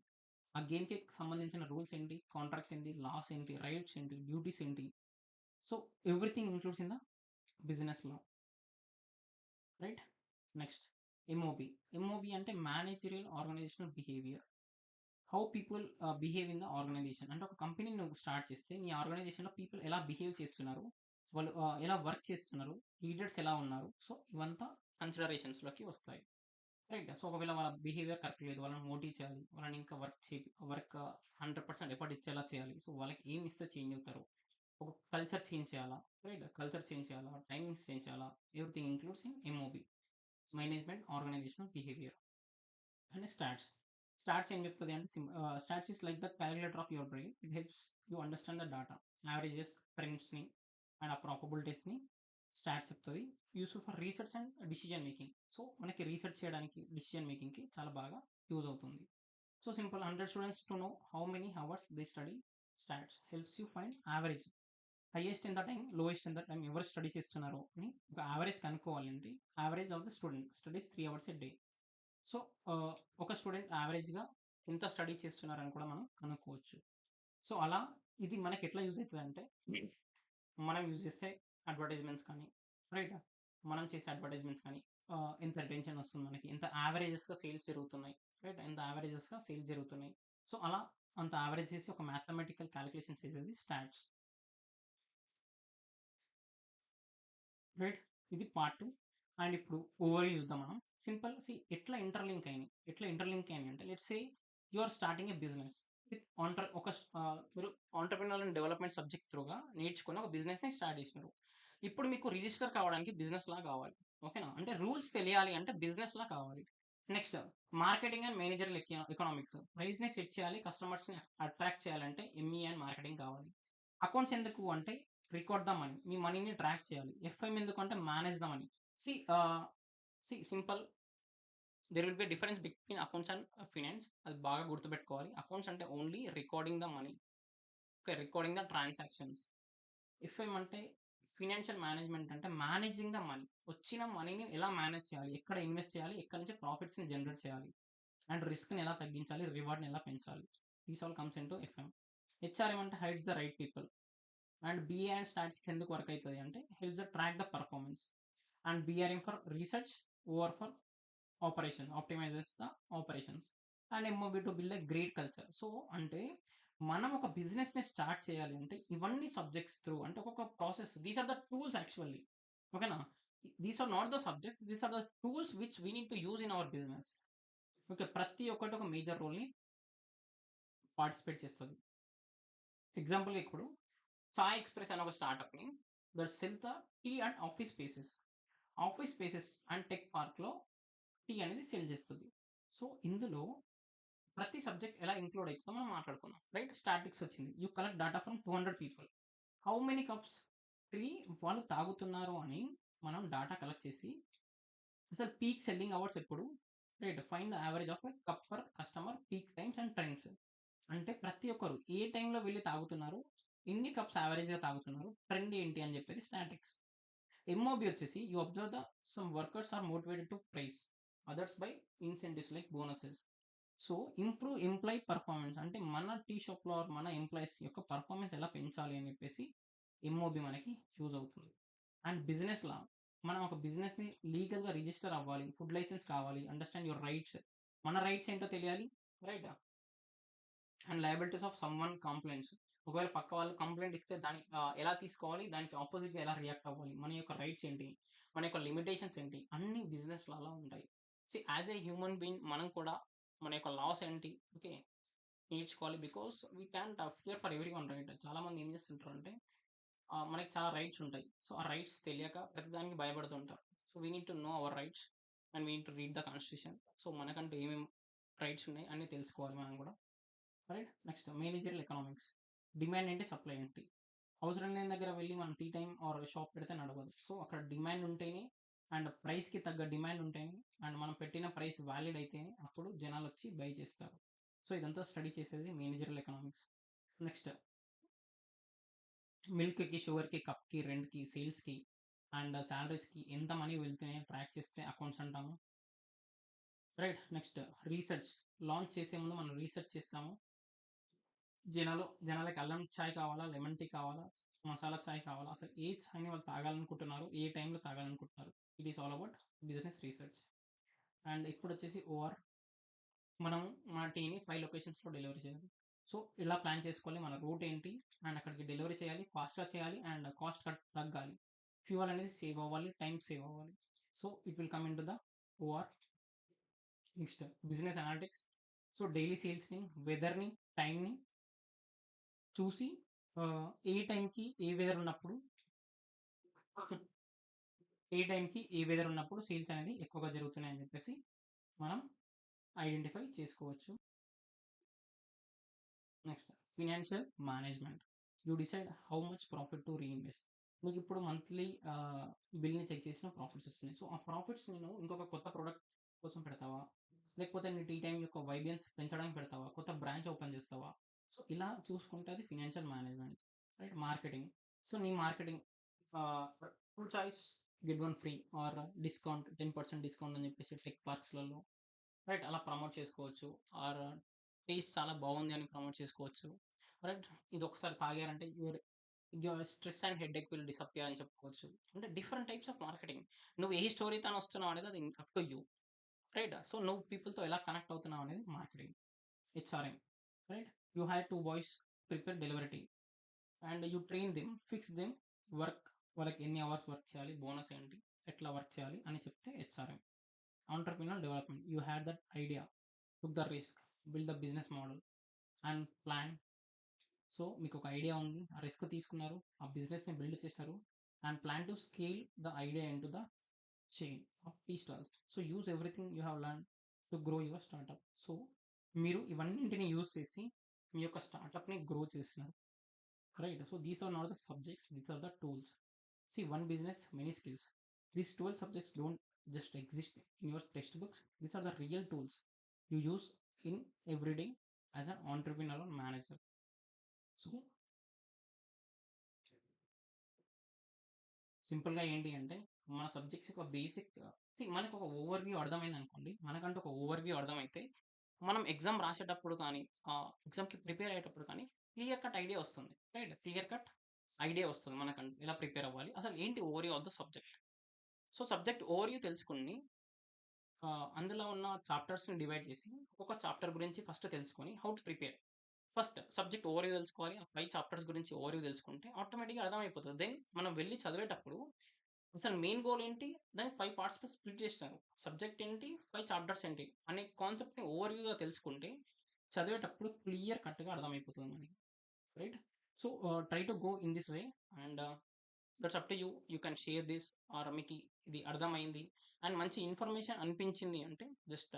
ఆ గేమ్‌కి సంబంధించిన రూల్స్ ఏంటి? కాంట్రాక్ట్స్ ఏంటి? లాస్ ఏంటి? రైట్స్ ఏంటి? డ్యూటీస్ ఏంటి? So, everything includes in the business law. Right. Next MOB. MOB అంటే managerial organisational behaviour. How people behave in the organisation. అంటే ఒక కంపెనీని నువ్వు స్టార్ట్ చేస్తే నీ ఆర్గనైజేషన్‌లో పీపుల్ ఎలా బిహేవ్ చేస్తున్నారు? వాళ్ళు ఎలా వర్క్ చేస్తున్నారు? లీడర్స్ ఎలా ఉన్నారు? సో, ఇవంతా కన్సిడరేషన్స్‌లోకి వస్తాయి. రైట్. సో, ఒకవేళ వాళ్ళ బిహేవియర్ కరెక్ట్ లేదు. వాళ్ళని మోటివ్ చేయాలి. వాళ్ళని ఇంకా వర్క్ 100% ఎఫర్ట్ ఇచ్చేలా చేయాలి. సో, వాళ్ళకి ఏమి ఇస్తే చేంజ్ అవుతారు? ఒక కల్చర్ చేంజ్ చేయాలా? రైట్. కల్చర్ చేంజ్ చేయాలా? టైమింగ్స్ చేంజ్ చేయాలా? Everything includes in MOB. Management organisational behaviour. And stats. Stats ఏం చెప్తది అంటే stats is like the calculator of your brain. It helps you understand the data, averages, trends ని and ఆ probabilities ని stats చెప్తది. Useful for research and decision making. So మనకి research చేయడానికి decision making కి చాలా బాగా యూజ్ అవుతుంది. So simple 100 students to know how many hours they study. Stats helps you find average, highest in the time, lowest in the time ఎవరు study చేస్తున్నారో అని ఒక యావరేజ్ కనుక్కోవాలంటే average of the student studies 3 hours a day. So, ఒక student యావరేజ్‌గా ఎంత study చేస్తున్నారని కూడా మనం కనుక్కోవచ్చు. సో, అలా ఇది మనకెట్లా యూజ్ అయితదంటే, మనం యూజ్ చేసే అడ్వర్టైజ్‌మెంట్స్ కానీ, రైట్? మనం చేసే అడ్వర్టైజ్‌మెంట్స్ కానీ, ఎంత రిటెన్షన్ వస్తుంది మనకి, ఎంత యావరేజెస్‌గా సేల్స్ జరుగుతున్నాయి, రైట్? ఎంత యావరేజెస్‌గా సేల్స్ జరుగుతున్నాయి. సో, అలా అంత యావరేజ్ చేసి ఒక మ్యాథమెటికల్ కాలిక్యులేషన్ చేసేది స్టాట్స్. రైట్. ఇది పార్ట్ 2. అండ్ ఇప్పుడు ఓవర్‌వ్యూ చూద్దాం మనం. సింపుల్ ఎట్లా ఇంటర్‌లింక్ అయినాయి. ఎట్లా ఇంటర్‌లింక్ అయినాయి అంటే let's say you are starting a business with మీరు ఎంటర్‌ప్రెన్యూర్ అండ్ డెవలప్‌మెంట్ సబ్జెక్ట్ త్రూగా నేర్చుకొని ఒక బిజినెస్‌ని స్టార్ట్ చేసినారు. ఇప్పుడు మీకు రిజిస్టర్ కావడానికి బిజినెస్‌లా కావాలి. ఓకేనా? అంటే రూల్స్ తెలియాలి అంటే బిజినెస్‌లా కావాలి. Next marketing and managerial economics. ప్రైస్‌ని సెట్ చేయాలి. కస్టమర్స్‌ని అట్రాక్ట్ చేయాలంటే ఎంఈ అండ్ మార్కెటింగ్ కావాలి. అకౌంట్స్ ఎందుకు అంటే రికార్డ్ ద మనీ. మీ మనీని ట్రాక్ చేయాలి. ఎఫ్ఎం ఎందుకు అంటే manage the money. See simple, there will be difference between accounts and finance. అది బాగా గుర్తుపెట్టుకోవాలి. అకౌంట్స్ అంటే only recording the money. Okay. Recording the transactions. FM అంటే ఫినాన్షియల్ మేనేజ్మెంట్ అంటే మేనేజింగ్ ద మనీ. వచ్చిన మనీని ఎలా మేనేజ్ చేయాలి? ఎక్కడ ఇన్వెస్ట్ చేయాలి? ఎక్కడి నుంచి ప్రాఫిట్స్‌ని జనరేట్ చేయాలి? అండ్ రిస్క్‌ని ఎలా తగ్గించాలి? రివార్డ్‌ని ఎలా పెంచాలి? These all comes into FM. HRM అంటే hires the right people. And BA and statistics ఎందుకు వర్క్ అవుతుంది అంటే helps the track the performance. And BRM for research, OR for operation, optimises the operations. And MOB to build a great culture. So అంటే మనం ఒక బిజినెస్ని start చేయాలి అంటే ఇవన్నీ సబ్జెక్ట్స్ త్రూ అంటే ఒక్కొక్క process. These are the tools actually. ఓకేనా? These are not the subjects, these are the tools which we need to use in our business. Okay. ప్రతి ఒక్కటి ఒక మేజర్ రోల్ని పార్టిసిపేట్ చేస్తుంది. ఎగ్జాంపుల్ ఇప్పుడు సాయి ఎక్స్‌ప్రెస్ అనే ఒక స్టార్టప్‌ని that sell the tea and office spaces. Office spaces and tech పార్క్‌లో టీ అనేది సేల్ చేస్తది. సో, ఇందులో ప్రతి సబ్జెక్ట్ ఎలా ఇంక్లూడ్ అయితదో మనం మాట్లాడుకుందాం. రైట్? స్టాటిస్టిక్స్ వచ్చింది. You collect data from 200 people. How many cups tea వాళ్ళు తాగుతున్నారు అని మనం డేటా కలెక్ట్ చేసి అసలు పీక్ సెల్లింగ్ అవర్స్ ఎప్పుడు? Right. Find the average of a cup per customer, peak times and trends. అంటే ప్రతి ఒక్కరు ఏ టైంలో వెళ్లి తాగుతున్నారు? ఎన్ని కప్స్ యావరేజ్‌గా తాగుతున్నారు? ట్రెండ్ ఏంటి అని చెప్పేది స్టాటిక్స్. ఎంఓబి వచ్చేసి you observe the some workers are motivated to praise others by incentives like bonuses. So, improve employee performance అంటే మన టీ షాప్‌లో మన ఎంప్లాయీస్ యొక్క పర్ఫార్మెన్స్ ఎలా పెంచాలి అని చెప్పేసి ఎంఓబి మనకి యూజ్ అవుతుంది. అండ్ బిజినెస్ లా మనం ఒక బిజినెస్‌ని లీగల్‌గా రిజిస్టర్ అవ్వాలి. ఫుడ్ లైసెన్స్ కావాలి. Understand your rights. మన రైట్స్ ఏంటో తెలియాలి. Right? And liabilities of someone complaints. ఒకవేళ పక్క వాళ్ళు కంప్లెయింట్ ఇస్తే దాన్ని ఎలా తీసుకోవాలి? దానికి అపోజిట్‌గా ఎలా రియాక్ట్ అవ్వాలి? మన యొక్క రైట్స్ ఏంటి? మన యొక్క లిమిటేషన్స్ ఏంటి? అన్నీ బిజినెస్ లాలో ఉంటాయి. యాస్ ఎ హ్యూమన్ బీయింగ్ మనం కూడా మన యొక్క లాస్ ఏంటి? ఓకే. నేర్చుకోవాలి. Because we can't fear for everyone right. చాలామంది ఏం చేస్తుంటారంటే మనకి చాలా రైట్స్ ఉంటాయి. సో, ఆ రైట్స్ తెలియక ప్రతిదానికి భయపడుతుంటారు. So, we need to know our rights and we need to read the constitution. So, మనకంటూ ఏమేం రైట్స్ ఉన్నాయి అన్నీ తెలుసుకోవాలి మనం గూడా. Right. Next managerial economics. Demand ఏంటి? సప్లై ఏంటి? అవసరం లేని దగ్గర వెళ్లి మనం టీ టైమ్ ఆర్ షాప్ పెడితే నడవదు. సో, అక్కడ డిమాండ్ ఉంటేనే అండ్ ప్రైస్‌కి తగ్గ డిమాండ్ ఉంటేనే అండ్ మనం పెట్టిన ప్రైస్ వాలిడ్ అయితేనే అప్పుడు జనాలొచ్చి బై చేస్తారు. సో, ఇదంతా స్టడీ చేసేది మేనేజరియల్ ఎకనామిక్స్. నెక్స్ట్ మిల్క్‌కి, షుగర్‌కి, కప్‌కి, రెంట్‌కి, సేల్స్‌కి అండ్ సాలరీస్‌కి ఎంత మనీ వెళ్తున్నాయో ట్రాక్ చేస్తే అకౌంట్స్ అంటాము. రైట్. Next research. లాంచ్ చేసే ముందు మనం రీసెర్చ్ చేస్తాము. జనాలకి అల్లం చాయ్ కావాలా? లెమన్ టీ కావాలా? మసాలా చాయ్ కావాలా? అసలు ఏ చాయ్‌ని వాళ్ళు తాగాలనుకుంటున్నారు? ఏ టైంలో తాగాలనుకుంటున్నారు? It is all about business research. And ఇప్పుడొచ్చేసి ఓఆర్ మనం మన టీని 5 లొకేషన్స్‌లో డెలివరీ చేయాలి. సో, ఇలా ప్లాన్ చేసుకోవాలి. మన రూట్ ఏంటి? అండ్ అక్కడికి డెలివరీ చేయాలి. ఫాస్ట్‌గా చేయాలి. అండ్ కాస్ట్ తగ్గాలి. ఫ్యూయల్ అనేది సేవ్ అవ్వాలి. టైమ్ సేవ్ అవ్వాలి. So, it will come into the OR. Next business analytics. So, daily సేల్స్‌ని, వెదర్‌ని, టైమ్‌ని చూసి ఏ టైంకి ఏ వెదర్ ఉన్నప్పుడు ఏ టైంకి ఏ వెదర్ ఉన్నప్పుడు సేల్స్ అనేది ఎక్కువగా జరుగుతున్నాయని చెప్పేసి మనం ఐడెంటిఫై చేసుకోవచ్చు. Next financial management. You decide how much profit to reinvest. నీకు ఇప్పుడు మంత్లీ బిల్ని చెక్ చేసిన ప్రాఫిట్స్ వస్తున్నాయి. సో ఆ ప్రాఫిట్స్ నేను ఇంకొక కొత్త ప్రోడక్ట్ కోసం పెడతావా, లేకపోతే నీ టీ టైం యొక్క వైబియన్స్ పెంచడానికి పెడతావా, కొత్త బ్రాంచ్ ఓపెన్ చేస్తావా? సో ఇలా చూసుకుంటే అది financial management. Right, marketing. So నీ marketing two chais get one free or discount 10% discount అని చెప్పేసి టెక్ పార్క్స్లలో రైట్ అలా ప్రమోట్ చేసుకోవచ్చు. ఆర్ టేస్ట్ చాలా బాగుంది అని ప్రమోట్ చేసుకోవచ్చు. రైట్, ఇది ఒకసారి తాగారంటే your stress and headache will disappear అని చెప్పుకోవచ్చు. అంటే డిఫరెంట్ టైప్స్ ఆఫ్ మార్కెటింగ్. నువ్వు ఏ స్టోరీతో వస్తున్నావు అనేది అది up to you. Right, so నువ్వు పీపుల్తో ఎలా కనెక్ట్ అవుతున్నావు అనేది marketing. HRM. Right, you have to boys prepare delivery team and you train them, fix them, work, వాళ్ళకి ఎన్ని అవర్స్ వర్క్ చేయాలి, బోనస్ ఏంటి, ఎట్లా వర్క్ చేయాలి అని చెప్తే HRM. Entrepreneur development. You had that idea, took the risk, build the business model and plan. So మీకు ఒక ఐడియా ఉంది, ఆ రిస్క్ తీసుకున్నారు, ఆ బిజినెస్ని బిల్డ్ చేస్తారు and plan to scale the idea into the chain of tea stalls. So use everything you have learn to grow your startup. So మీరు ఇవన్నింటిని యూజ్ చేసి మీ యొక్క స్టార్ట్అప్ని గ్రో చేస్తున్నారు. Right, so these are not the subjects, these are the tools. See, one business, many skills. These 12 subjects don't just exist in your textbooks. These are the real tools you use in every day as an entrepreneur or manager. So సింపుల్‌గా ఏంటి అంటే, మన subjects యొక్క basic మనకు ఒక overview అర్థమైంది అనుకోండి. మనకంటూ ఒక ఓవర్‌వ్యూ అర్థమైతే, మనం ఎగ్జామ్ రాసేటప్పుడు కానీ, ఎగ్జామ్‌కి ప్రిపేర్ అయ్యేటప్పుడు కానీ, క్లియర్ కట్ ఐడియా వస్తుంది. రైట్, క్లియర్ కట్ ఐడియా వస్తుంది మనకంటూ ఎలా ప్రిపేర్ అవ్వాలి. అసలు ఏంటి overview of the subject. So subject overview తెలుసుకొని అందులో ఉన్న చాప్టర్స్‌ని డివైడ్ చేసి, ఒక్కొక్క చాప్టర్ గురించి ఫస్ట్ తెలుసుకొని, how to prepare. First subject overview తెలుసుకోవాలి. ఆ 5 చాప్టర్స్ గురించి ఓవర్‌వ్యూ తెలుసుకుంటే ఆటోమేటిక్‌గా అర్థమైపోతది. దెన్ మనం వెళ్లి చదివేటప్పుడు అసలు మెయిన్ గోల్ ఏంటి? దాన్ని 5 పార్ట్స్‌లో స్ప్లిట్ చేసినారు. సబ్జెక్ట్ ఏంటి? 5 చాప్టర్స్ ఏంటి? అనే కాన్సెప్ట్‌ని ఓవర్‌వ్యూగా తెలుసుకుంటే చదివేటప్పుడు క్లియర్ కట్‌గా అర్థమైపోతుంది మనకి. Right? So, try to go in this way and that's up to you. You can share this or మీకు ఇది అర్థమైంది అండ్ మంచి ఇన్ఫర్మేషన్ అనిపించింది అంటే just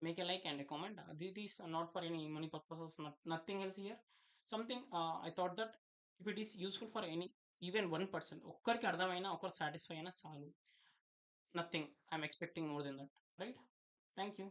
make a like and a comment. This is not for any money purposes, nothing else here. Something I thought that if it is useful for any even 1%, ఒక్కరికి అర్థమైనా, ఒకరు satisfy అయినా చాలు. Nothing I'm expecting more then that. Right, thank you.